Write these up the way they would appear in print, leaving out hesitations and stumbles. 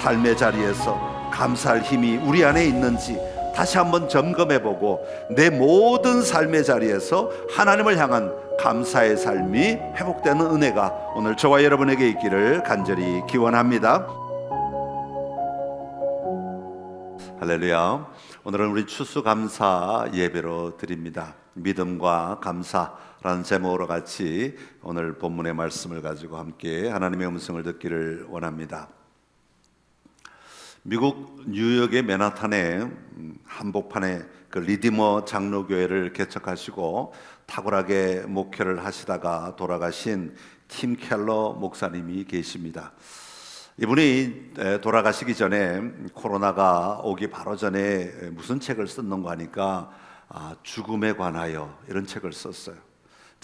삶의 자리에서 감사할 힘이 우리 안에 있는지 다시 한번 점검해보고 내 모든 삶의 자리에서 하나님을 향한 감사의 삶이 회복되는 은혜가 오늘 저와 여러분에게 있기를 간절히 기원합니다. 할렐루야. 오늘은 우리 추수감사 예배로 드립니다. 믿음과 감사라는 제목으로 같이 오늘 본문의 말씀을 가지고 함께 하나님의 음성을 듣기를 원합니다. 미국 뉴욕의 맨하탄에 한복판에 그 리디머 장로교회를 개척하시고 탁월하게 목회를 하시다가 돌아가신 팀 켈러 목사님이 계십니다. 이분이 돌아가시기 전에 코로나가 오기 바로 전에 무슨 책을 썼는가 하니까 죽음에 관하여 이런 책을 썼어요.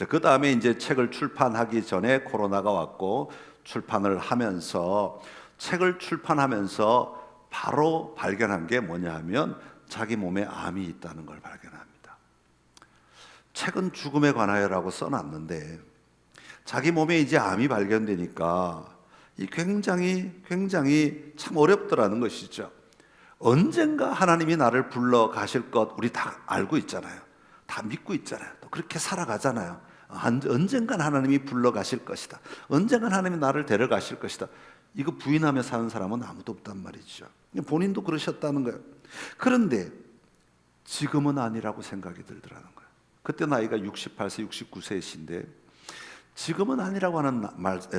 그 다음에 이제 책을 출판하기 전에 코로나가 왔고 출판을 하면서 책을 출판하면서 바로 발견한 게 뭐냐 하면 자기 몸에 암이 있다는 걸 발견합니다. 책은 죽음에 관하여라고 써놨는데 자기 몸에 이제 암이 발견되니까 이 굉장히 참 어렵더라는 것이죠. 언젠가 하나님이 나를 불러 가실 것 우리 다 알고 있잖아요. 다 믿고 있잖아요. 또 그렇게 살아가잖아요. 언젠간 하나님이 불러 가실 것이다. 언젠간 하나님이 나를 데려가실 것이다. 이거 부인하며 사는 사람은 아무도 없단 말이죠. 본인도 그러셨다는 거예요. 그런데 지금은 아니라고 생각이 들더라는 거예요. 그때 나이가 68세, 69세이신데 지금은 아니라고 하는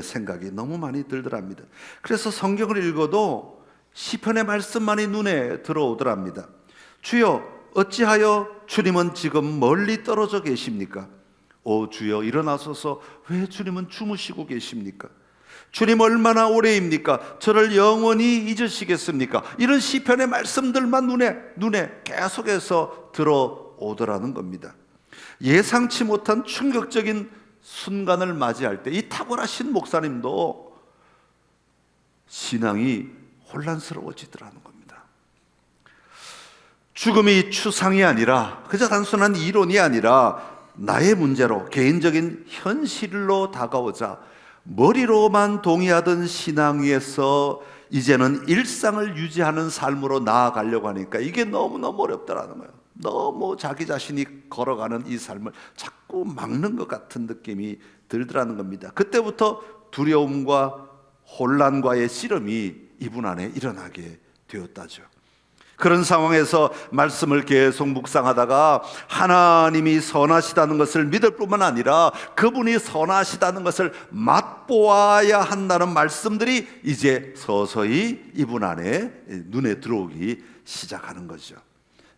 생각이 너무 많이 들더랍니다. 그래서 성경을 읽어도 시편의 말씀만이 눈에 들어오더랍니다. 주여 어찌하여 주님은 지금 멀리 떨어져 계십니까? 오 주여 일어나소서 왜 주님은 주무시고 계십니까? 주님 얼마나 오래입니까? 저를 영원히 잊으시겠습니까? 이런 시편의 말씀들만 눈에 계속해서 들어오더라는 겁니다. 예상치 못한 충격적인 순간을 맞이할 때 이 탁월하신 목사님도 신앙이 혼란스러워지더라는 겁니다. 죽음이 추상이 아니라 그저 단순한 이론이 아니라 나의 문제로 개인적인 현실로 다가오자 머리로만 동의하던 신앙 위에서 이제는 일상을 유지하는 삶으로 나아가려고 하니까 이게 너무너무 어렵더라는 거예요. 너무 자기 자신이 걸어가는 이 삶을 자꾸 막는 것 같은 느낌이 들더라는 겁니다. 그때부터 두려움과 혼란과의 씨름이 이분 안에 일어나게 되었다죠. 그런 상황에서 말씀을 계속 묵상하다가 하나님이 선하시다는 것을 믿을 뿐만 아니라 그분이 선하시다는 것을 맛보아야 한다는 말씀들이 이제 서서히 이분 안에 눈에 들어오기 시작하는 거죠.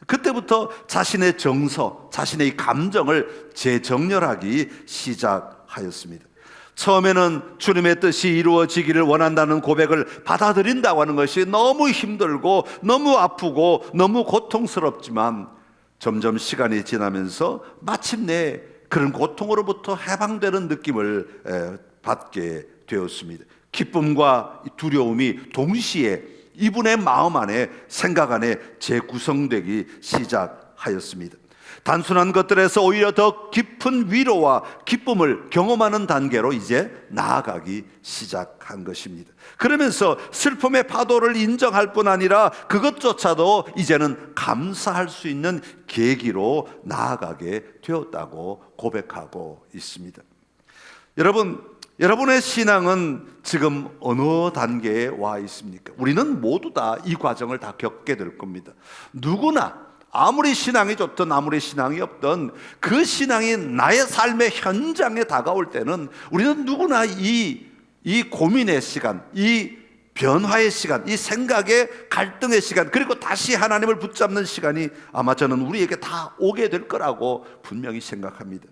그때부터 자신의 정서, 자신의 감정을 재정렬하기 시작하였습니다. 처음에는 주님의 뜻이 이루어지기를 원한다는 고백을 받아들인다고 하는 것이 너무 힘들고 너무 아프고 너무 고통스럽지만 점점 시간이 지나면서 마침내 그런 고통으로부터 해방되는 느낌을 받게 되었습니다. 기쁨과 두려움이 동시에 이분의 마음 안에 생각 안에 재구성되기 시작하였습니다. 단순한 것들에서 오히려 더 깊은 위로와 기쁨을 경험하는 단계로 이제 나아가기 시작한 것입니다. 그러면서 슬픔의 파도를 인정할 뿐 아니라 그것조차도 이제는 감사할 수 있는 계기로 나아가게 되었다고 고백하고 있습니다. 여러분의 신앙은 지금 어느 단계에 와 있습니까? 우리는 모두 다 이 과정을 다 겪게 될 겁니다. 누구나 아무리 신앙이 좋든 아무리 신앙이 없든 그 신앙이 나의 삶의 현장에 다가올 때는 우리는 누구나 이 고민의 시간, 이 변화의 시간, 이 생각의 갈등의 시간, 그리고 다시 하나님을 붙잡는 시간이 아마 저는 우리에게 다 오게 될 거라고 분명히 생각합니다.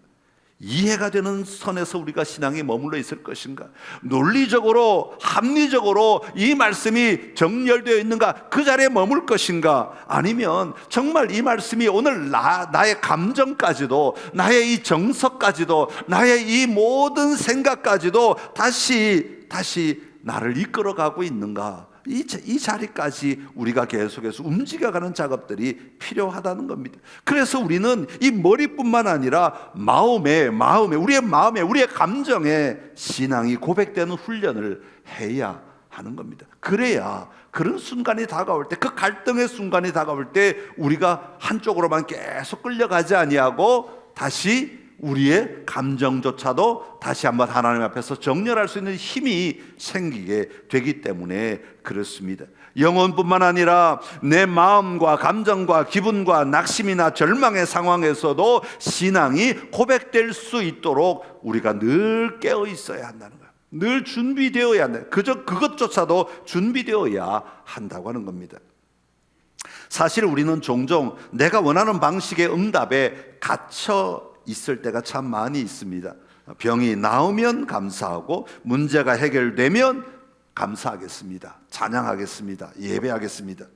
이해가 되는 선에서 우리가 신앙에 머물러 있을 것인가? 논리적으로 합리적으로 이 말씀이 정렬되어 있는가? 그 자리에 머물 것인가? 아니면 정말 이 말씀이 오늘 나의 감정까지도, 나의 이 정서까지도, 나의 이 모든 생각까지도 다시 나를 이끌어가고 있는가? 이 자리까지 우리가 계속해서 움직여가는 작업들이 필요하다는 겁니다. 그래서 우리는 이 머리뿐만 아니라 우리의 감정에 신앙이 고백되는 훈련을 해야 하는 겁니다. 그래야 그런 순간이 다가올 때, 그 갈등의 순간이 다가올 때 우리가 한쪽으로만 계속 끌려가지 아니하고 다시 우리의 감정조차도 다시 한번 하나님 앞에서 정렬할 수 있는 힘이 생기게 되기 때문에 그렇습니다. 영혼뿐만 아니라 내 마음과 감정과 기분과 낙심이나 절망의 상황에서도 신앙이 고백될 수 있도록 우리가 늘 깨어 있어야 한다는 거예요. 늘 준비되어야 한다. 그것조차도 준비되어야 한다고 하는 겁니다. 사실 우리는 종종 내가 원하는 방식의 응답에 갇혀 있을 때가 참 많이 있습니다. 병이 나으면 감사하고 문제가 해결되면 감사하겠습니다. 찬양하겠습니다. 예배하겠습니다.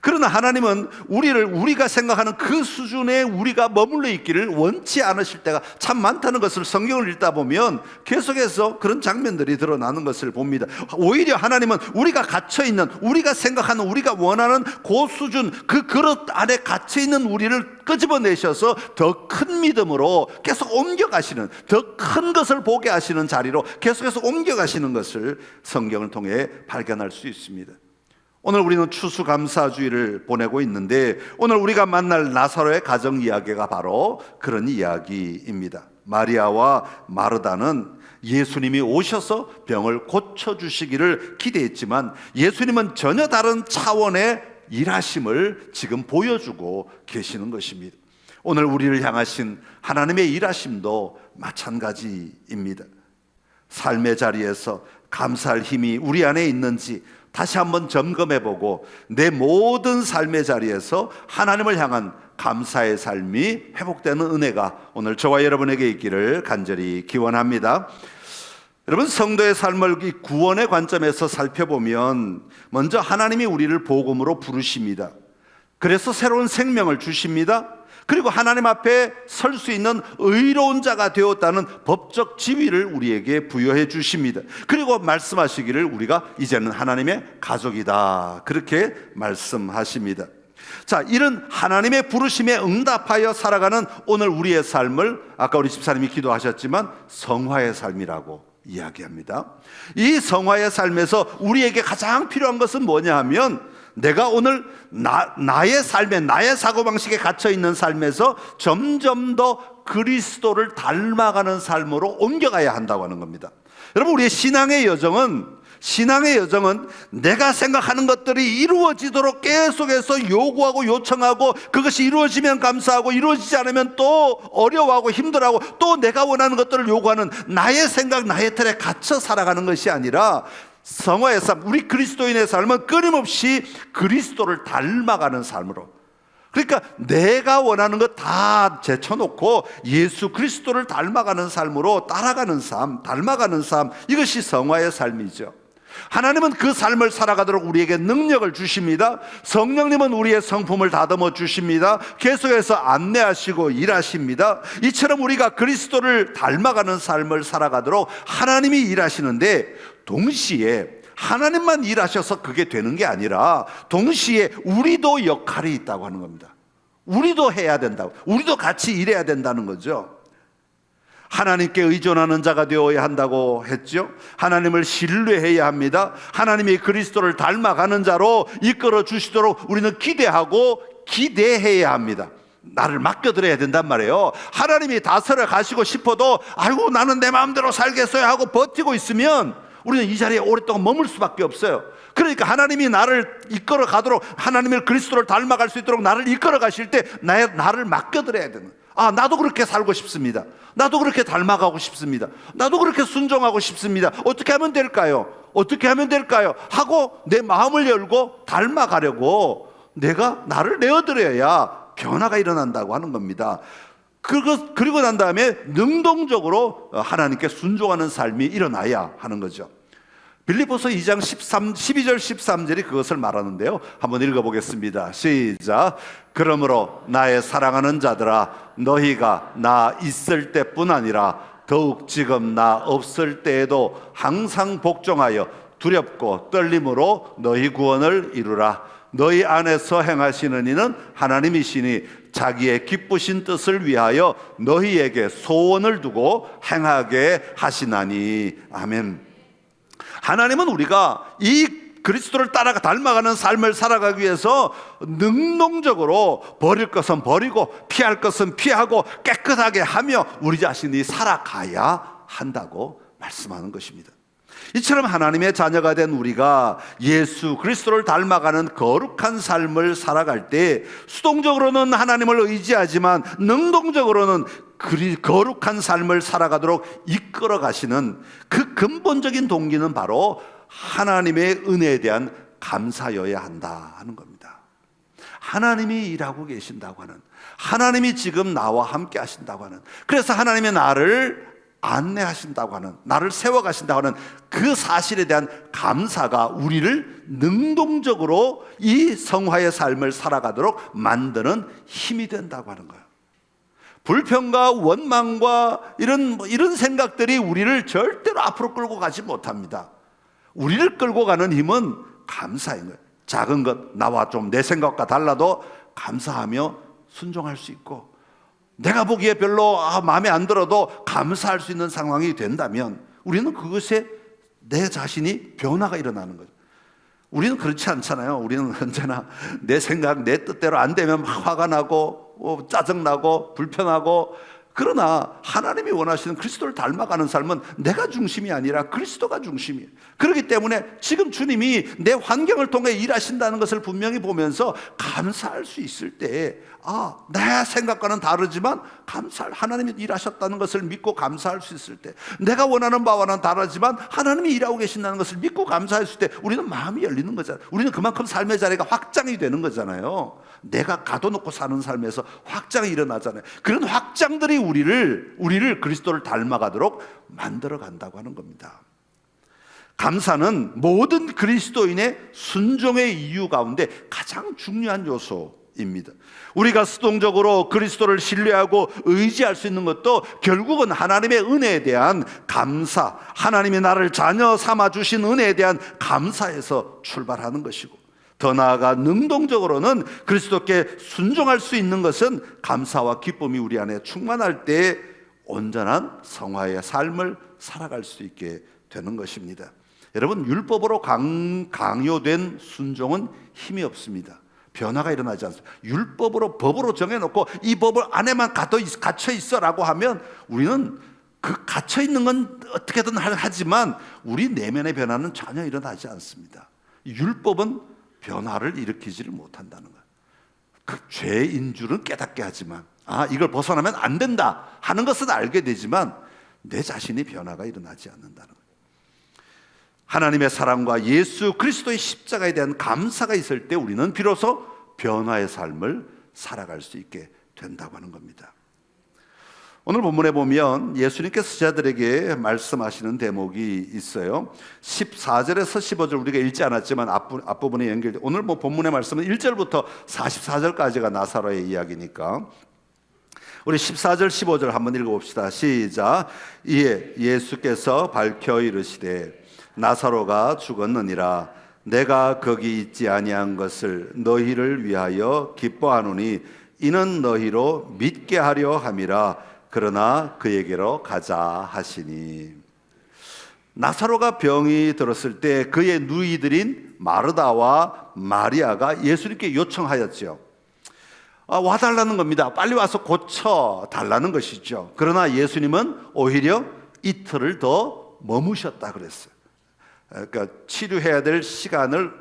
그러나 하나님은 우리가 생각하는 그 수준에 우리가 머물러 있기를 원치 않으실 때가 참 많다는 것을 성경을 읽다 보면 계속해서 그런 장면들이 드러나는 것을 봅니다. 오히려 하나님은 우리가 갇혀있는, 우리가 생각하는, 우리가 원하는 그 수준, 그 그릇 안에 갇혀있는 우리를 끄집어내셔서 더 큰 믿음으로 계속 옮겨가시는, 더 큰 것을 보게 하시는 자리로 계속해서 옮겨가시는 것을 성경을 통해 발견할 수 있습니다. 오늘 우리는 추수감사주의를 보내고 있는데 오늘 우리가 만날 나사로의 가정 이야기가 바로 그런 이야기입니다. 마리아와 마르다는 예수님이 오셔서 병을 고쳐주시기를 기대했지만 예수님은 전혀 다른 차원의 일하심을 지금 보여주고 계시는 것입니다. 오늘 우리를 향하신 하나님의 일하심도 마찬가지입니다. 삶의 자리에서 감사할 힘이 우리 안에 있는지 다시 한번 점검해보고 내 모든 삶의 자리에서 하나님을 향한 감사의 삶이 회복되는 은혜가 오늘 저와 여러분에게 있기를 간절히 기원합니다. 여러분, 성도의 삶을 이 구원의 관점에서 살펴보면 먼저 하나님이 우리를 복음으로 부르십니다. 그래서 새로운 생명을 주십니다. 그리고 하나님 앞에 설 수 있는 의로운 자가 되었다는 법적 지위를 우리에게 부여해 주십니다. 그리고 말씀하시기를 우리가 이제는 하나님의 가족이다, 그렇게 말씀하십니다. 자, 이런 하나님의 부르심에 응답하여 살아가는 오늘 우리의 삶을 아까 우리 집사님이 기도하셨지만 성화의 삶이라고 이야기합니다. 이 성화의 삶에서 우리에게 가장 필요한 것은 뭐냐 하면 내가 오늘 나의 삶에, 나의 사고방식에 gat혀있는 삶에서 점점 더 그리스도를 닮아가는 삶으로 옮겨가야 한다고 하는 겁니다. 여러분, 우리의 신앙의 여정은 내가 생각하는 것들이 이루어지도록 계속해서 요구하고 요청하고 그것이 이루어지면 감사하고 이루어지지 않으면 또 어려워하고 힘들어하고 또 내가 원하는 것들을 요구하는 나의 생각, 나의 틀에 갇혀 살아가는 것이 아니라 성화의 삶, 우리 그리스도인의 삶은 끊임없이 그리스도를 닮아가는 삶으로, 그러니까 내가 원하는 것 다 제쳐놓고 예수 그리스도를 닮아가는 삶으로 따라가는 삶, 닮아가는 삶, 이것이 성화의 삶이죠. 하나님은 그 삶을 살아가도록 우리에게 능력을 주십니다. 성령님은 우리의 성품을 다듬어 주십니다. 계속해서 안내하시고 일하십니다. 이처럼 우리가 그리스도를 닮아가는 삶을 살아가도록 하나님이 일하시는데, 동시에 하나님만 일하셔서 그게 되는 게 아니라 동시에 우리도 역할이 있다고 하는 겁니다. 우리도 해야 된다고, 우리도 같이 일해야 된다는 거죠. 하나님께 의존하는 자가 되어야 한다고 했죠. 하나님을 신뢰해야 합니다. 하나님이 그리스도를 닮아가는 자로 이끌어 주시도록 우리는 기대하고 기대해야 합니다. 나를 맡겨드려야 된단 말이에요. 하나님이 다스려 가시고 싶어도 아이고 나는 내 마음대로 살겠어요 하고 버티고 있으면 우리는 이 자리에 오랫동안 머물 수밖에 없어요. 그러니까 하나님이 나를 이끌어 가도록, 하나님을 그리스도를 닮아갈 수 있도록 나를 이끌어 가실 때 나를 맡겨드려야 되는, 나도 그렇게 살고 싶습니다. 나도 그렇게 닮아가고 싶습니다. 나도 그렇게 순종하고 싶습니다. 어떻게 하면 될까요? 어떻게 하면 될까요? 하고 내 마음을 열고 닮아가려고 내가 나를 내어드려야 변화가 일어난다고 하는 겁니다. 그리고 난 다음에 능동적으로 하나님께 순종하는 삶이 일어나야 하는 거죠. 빌립보서 2장 12절 13절이 그것을 말하는데요, 한번 읽어보겠습니다. 시작. 그러므로 나의 사랑하는 자들아, 너희가 나 있을 때뿐 아니라 더욱 지금 나 없을 때에도 항상 복종하여 두렵고 떨림으로 너희 구원을 이루라. 너희 안에서 행하시는 이는 하나님이시니 자기의 기쁘신 뜻을 위하여 너희에게 소원을 두고 행하게 하시나니. 아멘. 하나님은 우리가 이 그리스도를 따라가 닮아가는 삶을 살아가기 위해서 능동적으로 버릴 것은 버리고 피할 것은 피하고 깨끗하게 하며 우리 자신이 살아가야 한다고 말씀하는 것입니다. 이처럼 하나님의 자녀가 된 우리가 예수 그리스도를 닮아가는 거룩한 삶을 살아갈 때 수동적으로는 하나님을 의지하지만 능동적으로는 거룩한 삶을 살아가도록 이끌어 가시는 그 근본적인 동기는 바로 하나님의 은혜에 대한 감사여야 한다 하는 겁니다. 하나님이 일하고 계신다고 하는, 하나님이 지금 나와 함께 하신다고 하는, 그래서 하나님이 나를 안내하신다고 하는, 나를 세워가신다고 하는 그 사실에 대한 감사가 우리를 능동적으로 이 성화의 삶을 살아가도록 만드는 힘이 된다고 하는 거예요. 불평과 원망과 이런 생각들이 우리를 절대로 앞으로 끌고 가지 못합니다. 우리를 끌고 가는 힘은 감사인 거예요. 작은 것, 나와 좀 내 생각과 달라도 감사하며 순종할 수 있고, 내가 보기에 별로 마음에 안 들어도 감사할 수 있는 상황이 된다면 우리는 그것에 내 자신이 변화가 일어나는 거죠. 우리는 그렇지 않잖아요. 우리는 언제나 내 생각, 내 뜻대로 안 되면 막 화가 나고 짜증나고 불편하고, 그러나 하나님이 원하시는 그리스도를 닮아가는 삶은 내가 중심이 아니라 그리스도가 중심이에요. 그렇기 때문에 지금 주님이 내 환경을 통해 일하신다는 것을 분명히 보면서 감사할 수 있을 때, 내 생각과는 다르지만 하나님이 일하셨다는 것을 믿고 감사할 수 있을 때, 내가 원하는 바와는 다르지만 하나님이 일하고 계신다는 것을 믿고 감사할 수 있을 때 우리는 마음이 열리는 거잖아요. 우리는 그만큼 삶의 자리가 확장이 되는 거잖아요. 내가 가둬놓고 사는 삶에서 확장이 일어나잖아요. 그런 확장들이 우리를 그리스도를 닮아가도록 만들어 간다고 하는 겁니다. 감사는 모든 그리스도인의 순종의 이유 가운데 가장 중요한 요소입니다. 우리가 수동적으로 그리스도를 신뢰하고 의지할 수 있는 것도 결국은 하나님의 은혜에 대한 감사, 하나님이 나를 자녀 삼아 주신 은혜에 대한 감사에서 출발하는 것이고, 더 나아가 능동적으로는 그리스도께 순종할 수 있는 것은 감사와 기쁨이 우리 안에 충만할 때 온전한 성화의 삶을 살아갈 수 있게 되는 것입니다. 여러분, 율법으로 강요된 순종은 힘이 없습니다. 변화가 일어나지 않습니다. 율법으로, 법으로 정해놓고 이 법을 안에만 갇혀 있어라고 하면 우리는 그 갇혀 있는 건 어떻게든 하지만 우리 내면의 변화는 전혀 일어나지 않습니다. 율법은 변화를 일으키지를 못한다는 거예요. 그 죄인 줄은 깨닫게 하지만, 이걸 벗어나면 안 된다 하는 것은 알게 되지만 내 자신이 변화가 일어나지 않는다는 거예요. 하나님의 사랑과 예수 그리스도의 십자가에 대한 감사가 있을 때 우리는 비로소 변화의 삶을 살아갈 수 있게 된다고 하는 겁니다. 오늘 본문에 보면 예수님께서 제자들에게 말씀하시는 대목이 있어요. 14절에서 15절 우리가 읽지 않았지만 앞부분에 연결돼, 오늘 본문의 말씀은 1절부터 44절까지가 나사로의 이야기니까 우리 14절 15절 한번 읽어봅시다. 시작. 이에 예수께서 밝혀 이르시되 나사로가 죽었느니라. 내가 거기 있지 아니한 것을 너희를 위하여 기뻐하노니 이는 너희로 믿게 하려 함이라. 그러나 그에게로 가자 하시니, 나사로가 병이 들었을 때 그의 누이들인 마르다와 마리아가 예수님께 요청하였죠. 와달라는 겁니다. 빨리 와서 고쳐달라는 것이죠. 그러나 예수님은 오히려 이틀을 더 머무셨다 그랬어요. 그러니까 치료해야 될 시간을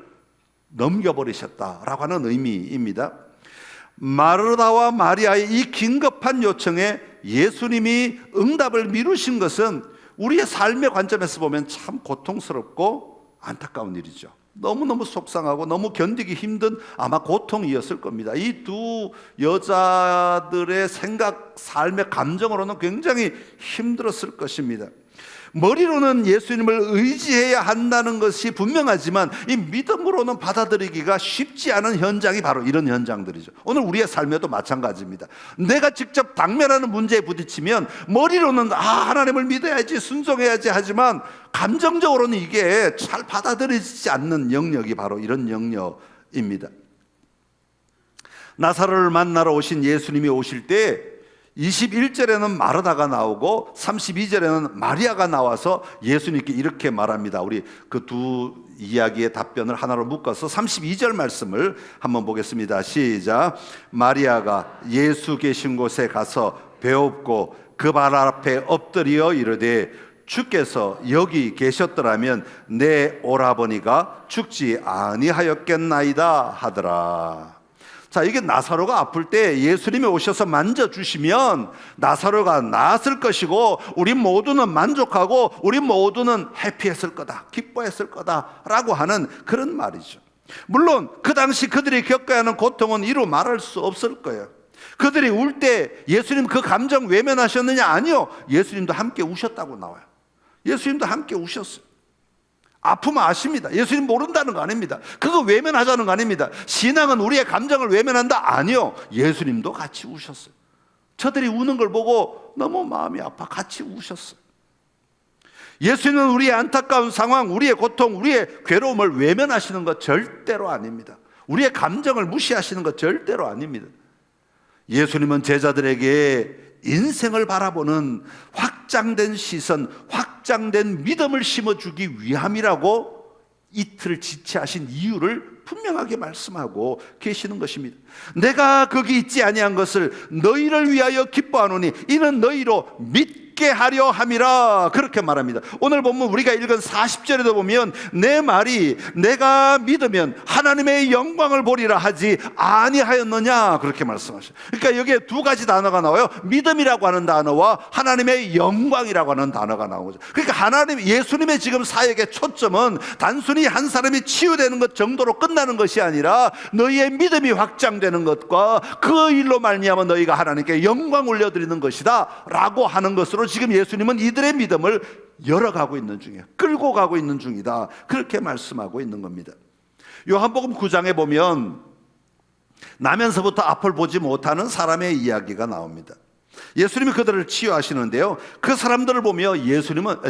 넘겨버리셨다라고 하는 의미입니다. 마르다와 마리아의 이 긴급한 요청에 예수님이 응답을 미루신 것은 우리의 삶의 관점에서 보면 참 고통스럽고 안타까운 일이죠. 너무너무 속상하고 너무 견디기 힘든 아마 고통이었을 겁니다. 이 두 여자들의 생각, 삶의 감정으로는 굉장히 힘들었을 것입니다. 머리로는 예수님을 의지해야 한다는 것이 분명하지만 이 믿음으로는 받아들이기가 쉽지 않은 현장이 바로 이런 현장들이죠. 오늘 우리의 삶에도 마찬가지입니다. 내가 직접 당면하는 문제에 부딪히면 머리로는 하나님을 믿어야지, 순종해야지 하지만 감정적으로는 이게 잘 받아들이지 않는 영역이 바로 이런 영역입니다. 나사로를 만나러 오신 예수님이 오실 때 21절에는 마르다가 나오고 32절에는 마리아가 나와서 예수님께 이렇게 말합니다. 우리 그 두 이야기의 답변을 하나로 묶어서 32절 말씀을 한번 보겠습니다. 시작. 마리아가 예수 계신 곳에 가서 배웁고 그 발 앞에 엎드려 이르되 주께서 여기 계셨더라면 내 오라버니가 죽지 아니하였겠나이다 하더라. 자, 이게 나사로가 아플 때 예수님이 오셔서 만져주시면 나사로가 나았을 것이고 우리 모두는 만족하고 우리 모두는 해피했을 거다, 기뻐했을 거다라고 하는 그런 말이죠. 물론 그 당시 그들이 겪어야 하는 고통은 이루 말할 수 없을 거예요. 그들이 울 때 예수님 그 감정 외면하셨느냐? 아니요, 예수님도 함께 우셨다고 나와요. 예수님도 함께 우셨어요. 아프면 아십니다. 예수님 모른다는 거 아닙니다. 그거 외면하자는 거 아닙니다. 신앙은 우리의 감정을 외면한다? 아니요, 예수님도 같이 우셨어요. 저들이 우는 걸 보고 너무 마음이 아파 같이 우셨어요. 예수님은 우리의 안타까운 상황, 우리의 고통, 우리의 괴로움을 외면하시는 것 절대로 아닙니다. 우리의 감정을 무시하시는 것 절대로 아닙니다. 예수님은 제자들에게 인생을 바라보는 확장된 시선, 확장된 믿음을 심어주기 위함이라고 이틀 지체하신 이유를 분명하게 말씀하고 계시는 것입니다. 내가 거기 있지 아니한 것을 너희를 위하여 기뻐하노니 이는 너희로 믿게 하려 함이라, 그렇게 말합니다. 오늘 보면 우리가 읽은 40절에도 보면 내 말이 내가 믿으면 하나님의 영광을 보리라 하지 아니하였느냐, 그렇게 말씀하셔요. 그러니까 여기에 두 가지 단어가 나와요. 믿음이라고 하는 단어와 하나님의 영광이라고 하는 단어가 나오는 거죠. 그러니까 하나님, 예수님의 지금 사역의 초점은 단순히 한 사람이 치유되는 것 정도로 끝나는 것이 아니라 너희의 믿음이 확장되는 것과 그 일로 말미암아 너희가 하나님께 영광 올려드리는 것이다 라고 하는 것으로 지금 예수님은 이들의 믿음을 열어가고 있는 중이에요. 끌고 가고 있는 중이다, 그렇게 말씀하고 있는 겁니다. 요한복음 9장에 보면 나면서부터 앞을 보지 못하는 사람의 이야기가 나옵니다. 예수님이 그들을 치유하시는데요, 그 사람들을 보며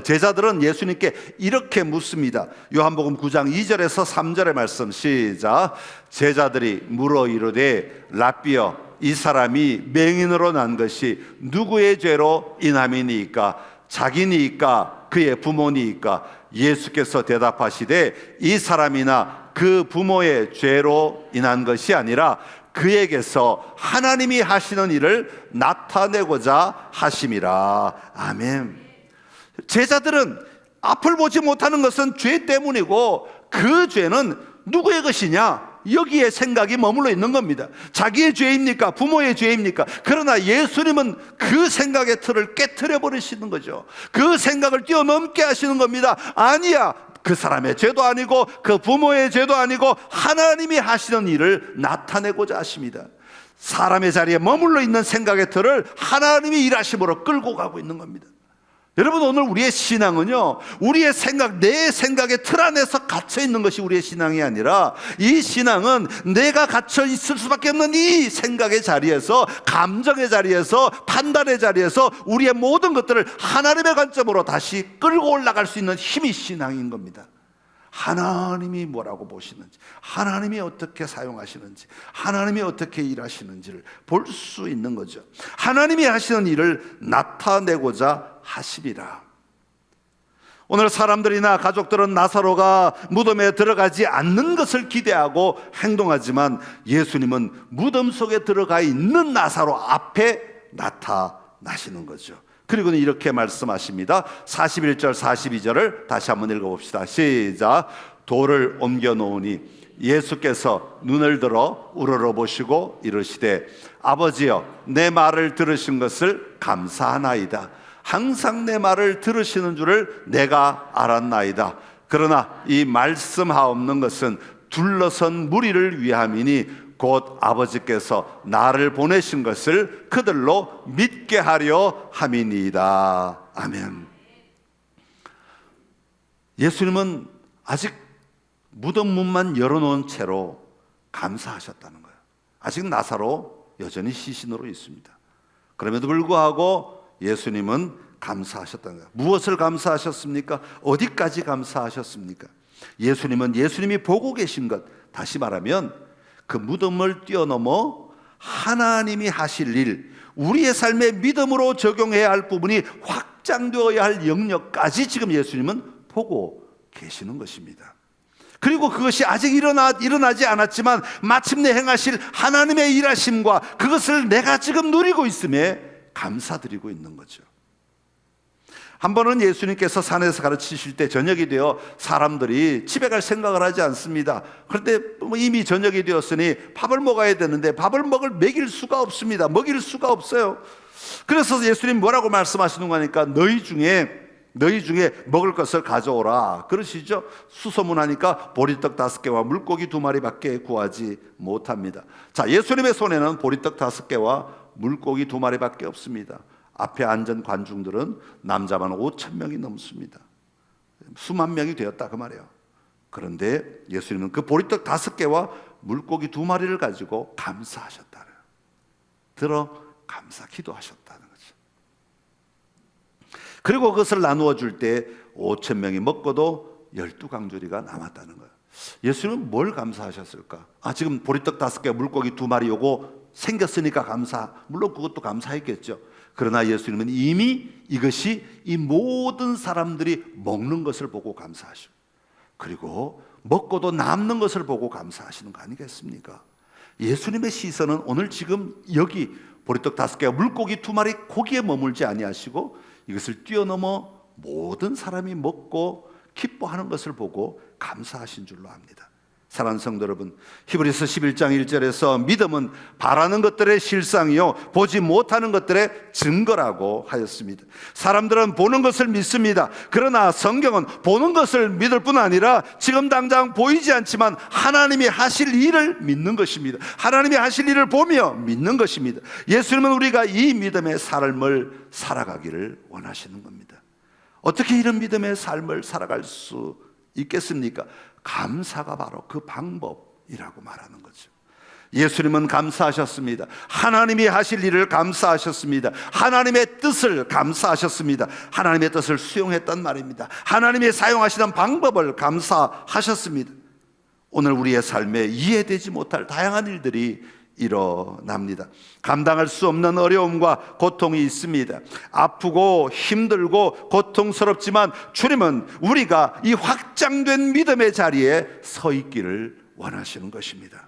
제자들은 예수님께 이렇게 묻습니다. 요한복음 9장 2절에서 3절의 말씀 시작. 제자들이 물어 이르되 랍비여, 이 사람이 맹인으로 난 것이 누구의 죄로 인함이니까? 자기니까 그의 부모니까? 예수께서 대답하시되 이 사람이나 그 부모의 죄로 인한 것이 아니라 그에게서 하나님이 하시는 일을 나타내고자 하심이라. 아멘. 제자들은 앞을 보지 못하는 것은 죄 때문이고 그 죄는 누구의 것이냐? 여기에 생각이 머물러 있는 겁니다. 자기의 죄입니까? 부모의 죄입니까? 그러나 예수님은 그 생각의 틀을 깨트려 버리시는 거죠. 그 생각을 뛰어넘게 하시는 겁니다. 아니야, 그 사람의 죄도 아니고 그 부모의 죄도 아니고 하나님이 하시는 일을 나타내고자 하십니다. 사람의 자리에 머물러 있는 생각의 틀을 하나님이 일하심으로 끌고 가고 있는 겁니다. 여러분, 오늘 우리의 신앙은요, 우리의 생각, 내 생각의 틀 안에서 갇혀 있는 것이 우리의 신앙이 아니라 이 신앙은 내가 갇혀 있을 수밖에 없는 이 생각의 자리에서, 감정의 자리에서, 판단의 자리에서 우리의 모든 것들을 하나님의 관점으로 다시 끌고 올라갈 수 있는 힘이 신앙인 겁니다. 하나님이 뭐라고 보시는지, 하나님이 어떻게 사용하시는지, 하나님이 어떻게 일하시는지를 볼 수 있는 거죠. 하나님이 하시는 일을 나타내고자 하심이라. 오늘 사람들이나 가족들은 나사로가 무덤에 들어가지 않는 것을 기대하고 행동하지만 예수님은 무덤 속에 들어가 있는 나사로 앞에 나타나시는 거죠. 그리고는 이렇게 말씀하십니다. 41절 42절을 다시 한번 읽어봅시다. 시작. 돌을 옮겨 놓으니 예수께서 눈을 들어 우러러보시고 이르시되 아버지여, 내 말을 들으신 것을 감사하나이다. 항상 내 말을 들으시는 줄을 내가 알았나이다. 그러나 이 말씀하옵는 것은 둘러선 무리를 위함이니 곧 아버지께서 나를 보내신 것을 그들로 믿게 하려 함이니이다. 아멘. 예수님은 아직 무덤 문만 열어놓은 채로 감사하셨다는 거예요. 아직 나사로 여전히 시신으로 있습니다. 그럼에도 불구하고 예수님은 감사하셨다는 거예요. 무엇을 감사하셨습니까? 어디까지 감사하셨습니까? 예수님은 예수님이 보고 계신 것, 다시 말하면 그 무덤을 뛰어넘어 하나님이 하실 일, 우리의 삶에 믿음으로 적용해야 할 부분이 확장되어야 할 영역까지 지금 예수님은 보고 계시는 것입니다. 그리고 그것이 아직 일어나지 않았지만 마침내 행하실 하나님의 일하심과 그것을 내가 지금 누리고 있음에 감사드리고 있는 거죠. 한 번은 예수님께서 산에서 가르치실 때 저녁이 되어 사람들이 집에 갈 생각을 하지 않습니다. 그런데 이미 저녁이 되었으니 밥을 먹어야 되는데 밥을 먹일 수가 없습니다. 먹일 수가 없어요. 그래서 예수님 뭐라고 말씀하시는 거니까 너희 중에 먹을 것을 가져오라 그러시죠. 수소문하니까 보리떡 5개와 물고기 2마리밖에 구하지 못합니다. 자, 예수님의 손에는 보리떡 5개와 물고기 2마리밖에 없습니다. 앞에 앉은 관중들은 남자만 5,000명이 넘습니다. 수만 명이 되었다 그 말이에요. 그런데 예수님은 그 보리떡 5개와 물고기 2마리를 가지고 감사하셨다. 감사 기도하셨다는 거죠. 그리고 그것을 나누어 줄 때 5,000명이 먹고도 12강조리가 남았다는 거예요. 예수님은 뭘 감사하셨을까? 지금 보리떡 5개 물고기 2마리 요거 생겼으니까 감사. 물론 그것도 감사했겠죠. 그러나 예수님은 이미 이것이 이 모든 사람들이 먹는 것을 보고 감사하시고, 그리고 먹고도 남는 것을 보고 감사하시는 거 아니겠습니까? 예수님의 시선은 오늘 지금 여기 보리떡 5개와 물고기 2마리 고기에 머물지 아니하시고 이것을 뛰어넘어 모든 사람이 먹고 기뻐하는 것을 보고 감사하신 줄로 압니다. 사랑하는 성도 여러분, 히브리서 11장 1절에서 믿음은 바라는 것들의 실상이요 보지 못하는 것들의 증거라고 하였습니다. 사람들은 보는 것을 믿습니다. 그러나 성경은 보는 것을 믿을 뿐 아니라 지금 당장 보이지 않지만 하나님이 하실 일을 믿는 것입니다. 하나님이 하실 일을 보며 믿는 것입니다. 예수님은 우리가 이 믿음의 삶을 살아가기를 원하시는 겁니다. 어떻게 이런 믿음의 삶을 살아갈 수 있겠습니까? 감사가 바로 그 방법이라고 말하는 거죠. 예수님은 감사하셨습니다. 하나님이 하실 일을 감사하셨습니다. 하나님의 뜻을 감사하셨습니다. 하나님의 뜻을 수용했단 말입니다. 하나님이 사용하시는 방법을 감사하셨습니다. 오늘 우리의 삶에 이해되지 못할 다양한 일들이 일어납니다. 감당할 수 없는 어려움과 고통이 있습니다. 아프고 힘들고 고통스럽지만 주님은 우리가 이 확장된 믿음의 자리에 서 있기를 원하시는 것입니다.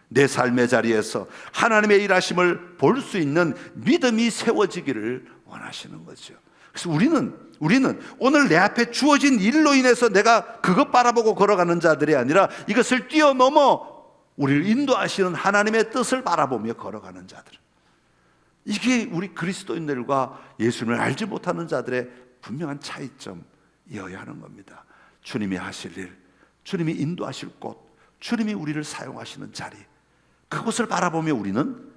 내 삶의 자리에서 하나님의 일하심을 볼 수 있는 믿음이 세워지기를 원하시는 거죠. 그래서 우리는 오늘 내 앞에 주어진 일로 인해서 내가 그것 바라보고 걸어가는 자들이 아니라 이것을 뛰어넘어 우리를 인도하시는 하나님의 뜻을 바라보며 걸어가는 자들, 이게 우리 그리스도인들과 예수님을 알지 못하는 자들의 분명한 차이점이어야 하는 겁니다. 주님이 하실 일, 주님이 인도하실 곳, 주님이 우리를 사용하시는 자리, 그곳을 바라보며 우리는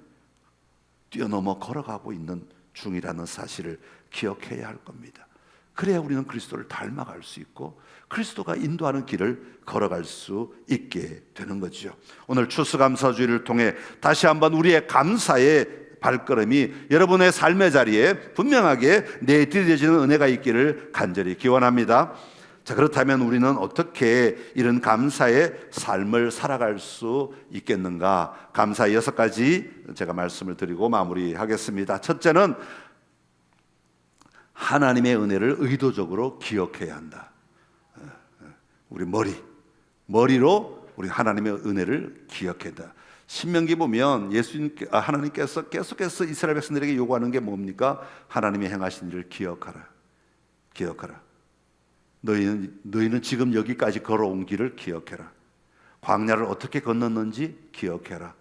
뛰어넘어 걸어가고 있는 중이라는 사실을 기억해야 할 겁니다. 그래야 우리는 그리스도를 닮아갈 수 있고 그리스도가 인도하는 길을 걸어갈 수 있게 되는 거죠. 오늘 추수감사주의를 통해 다시 한번 우리의 감사의 발걸음이 여러분의 삶의 자리에 분명하게 내디뎌지는 은혜가 있기를 간절히 기원합니다. 자, 그렇다면 우리는 어떻게 이런 감사의 삶을 살아갈 수 있겠는가? 감사 6가지 제가 말씀을 드리고 마무리하겠습니다. 첫째는 하나님의 은혜를 의도적으로 기억해야 한다. 우리 머리로 우리 하나님의 은혜를 기억해야 한다. 신명기 보면 하나님께서 계속해서 이스라엘 백성들에게 요구하는 게 뭡니까? 하나님이 행하신 일을 기억하라. 너희는 지금 여기까지 걸어온 길을 기억해라. 광야를 어떻게 건넜는지 기억해라.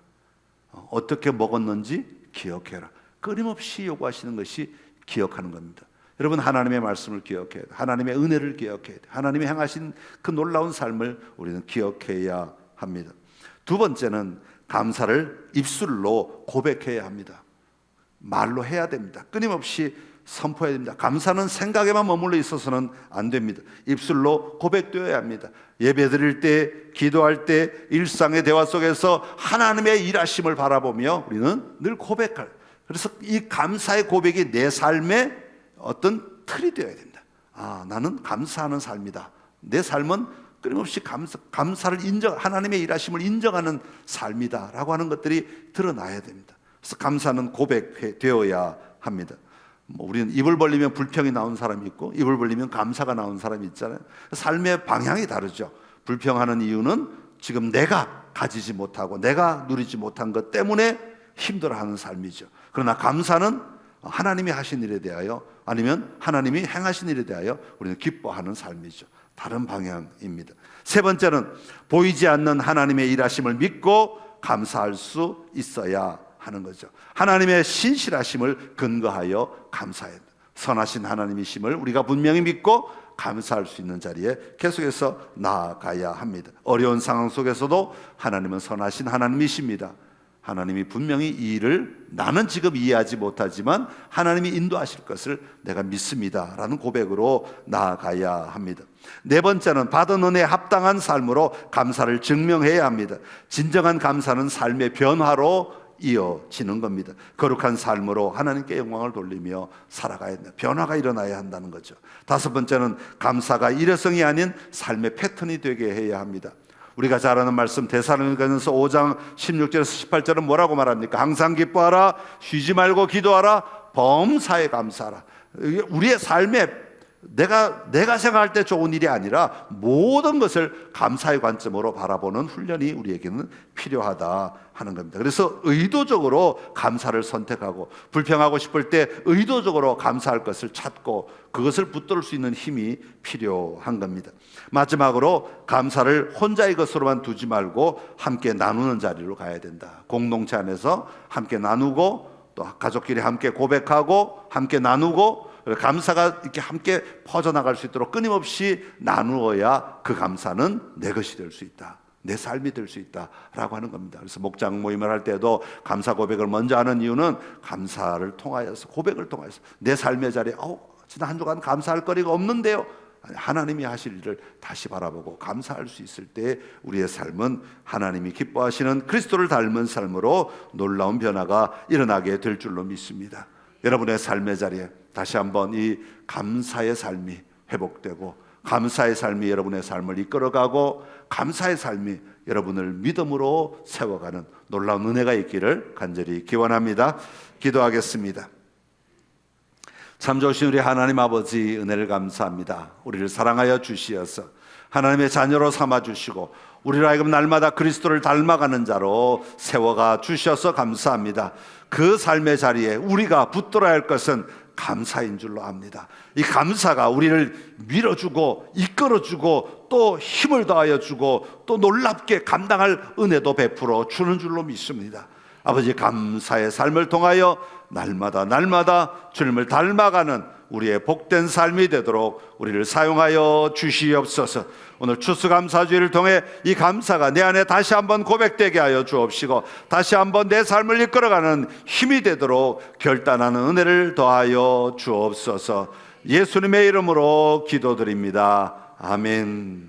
어떻게 먹었는지 기억해라. 끊임없이 요구하시는 것이 기억하는 겁니다. 여러분, 하나님의 말씀을 기억해야 돼. 하나님의 은혜를 기억해야 돼. 하나님이 행하신 그 놀라운 삶을 우리는 기억해야 합니다. 두 번째는 감사를 입술로 고백해야 합니다. 말로 해야 됩니다. 끊임없이 선포해야 됩니다. 감사는 생각에만 머물러 있어서는 안 됩니다. 입술로 고백되어야 합니다. 예배드릴 때, 기도할 때, 일상의 대화 속에서 하나님의 일하심을 바라보며 우리는 늘 고백할. 그래서 이 감사의 고백이 내 삶의 어떤 틀이 되어야 됩니다. 나는 감사하는 삶이다. 내 삶은 끊임없이 감사를 하나님의 일하심을 인정하는 삶이다 라고 하는 것들이 드러나야 됩니다. 그래서 감사는 고백되어야 합니다. 우리는 입을 벌리면 불평이 나온 사람이 있고 입을 벌리면 감사가 나온 사람이 있잖아요. 삶의 방향이 다르죠. 불평하는 이유는 지금 내가 가지지 못하고 내가 누리지 못한 것 때문에 힘들어하는 삶이죠. 그러나 감사는 하나님이 하신 일에 대하여 아니면 하나님이 행하신 일에 대하여 우리는 기뻐하는 삶이죠. 다른 방향입니다. 세 번째는 보이지 않는 하나님의 일하심을 믿고 감사할 수 있어야 하는 거죠. 하나님의 신실하심을 근거하여 감사해야 합니다. 선하신 하나님이심을 우리가 분명히 믿고 감사할 수 있는 자리에 계속해서 나아가야 합니다. 어려운 상황 속에서도 하나님은 선하신 하나님이십니다. 하나님이 분명히 이 일을 나는 지금 이해하지 못하지만 하나님이 인도하실 것을 내가 믿습니다 라는 고백으로 나아가야 합니다. 네 번째는 받은 은혜에 합당한 삶으로 감사를 증명해야 합니다. 진정한 감사는 삶의 변화로 이어지는 겁니다. 거룩한 삶으로 하나님께 영광을 돌리며 살아가야 한다. 변화가 일어나야 한다는 거죠. 다섯 번째는 감사가 일회성이 아닌 삶의 패턴이 되게 해야 합니다. 우리가 잘 아는 말씀 데살로니가전서 5장 16절에서 18절은 뭐라고 말합니까? 항상 기뻐하라, 쉬지 말고 기도하라, 범사에 감사하라. 우리의 삶에 내가 생각할 때 좋은 일이 아니라 모든 것을 감사의 관점으로 바라보는 훈련이 우리에게는 필요하다 하는 겁니다. 그래서 의도적으로 감사를 선택하고 불평하고 싶을 때 의도적으로 감사할 것을 찾고 그것을 붙들을 수 있는 힘이 필요한 겁니다. 마지막으로 감사를 혼자의 것으로만 두지 말고 함께 나누는 자리로 가야 된다. 공동체 안에서 함께 나누고 또 가족끼리 함께 고백하고 함께 나누고 감사가 이렇게 함께 퍼져나갈 수 있도록 끊임없이 나누어야 그 감사는 내 것이 될 수 있다. 내 삶이 될 수 있다라고 하는 겁니다. 그래서 목장 모임을 할 때도 감사 고백을 먼저 하는 이유는 감사를 통하여서 고백을 통하여서 내 삶의 자리에 지난 한 주간 감사할 거리가 없는데요. 하나님이 하실 일을 다시 바라보고 감사할 수 있을 때 우리의 삶은 하나님이 기뻐하시는 그리스도를 닮은 삶으로 놀라운 변화가 일어나게 될 줄로 믿습니다. 여러분의 삶의 자리에 다시 한번 이 감사의 삶이 회복되고 감사의 삶이 여러분의 삶을 이끌어가고 감사의 삶이 여러분을 믿음으로 세워가는 놀라운 은혜가 있기를 간절히 기원합니다. 기도하겠습니다. 참 좋으신 우리 하나님 아버지 은혜를 감사합니다. 우리를 사랑하여 주시어서 하나님의 자녀로 삼아주시고 우리로 하여금 날마다 그리스도를 닮아가는 자로 세워가 주셔서 감사합니다. 그 삶의 자리에 우리가 붙들어야 할 것은 감사인 줄로 압니다. 이 감사가 우리를 밀어주고 이끌어주고 또 힘을 더하여 주고 또 놀랍게 감당할 은혜도 베풀어 주는 줄로 믿습니다. 아버지 감사의 삶을 통하여 날마다 주님을 닮아가는 우리의 복된 삶이 되도록 우리를 사용하여 주시옵소서. 오늘 추수감사주의를 통해 이 감사가 내 안에 다시 한번 고백되게 하여 주옵시고 다시 한번 내 삶을 이끌어가는 힘이 되도록 결단하는 은혜를 더하여 주옵소서. 예수님의 이름으로 기도드립니다. 아멘.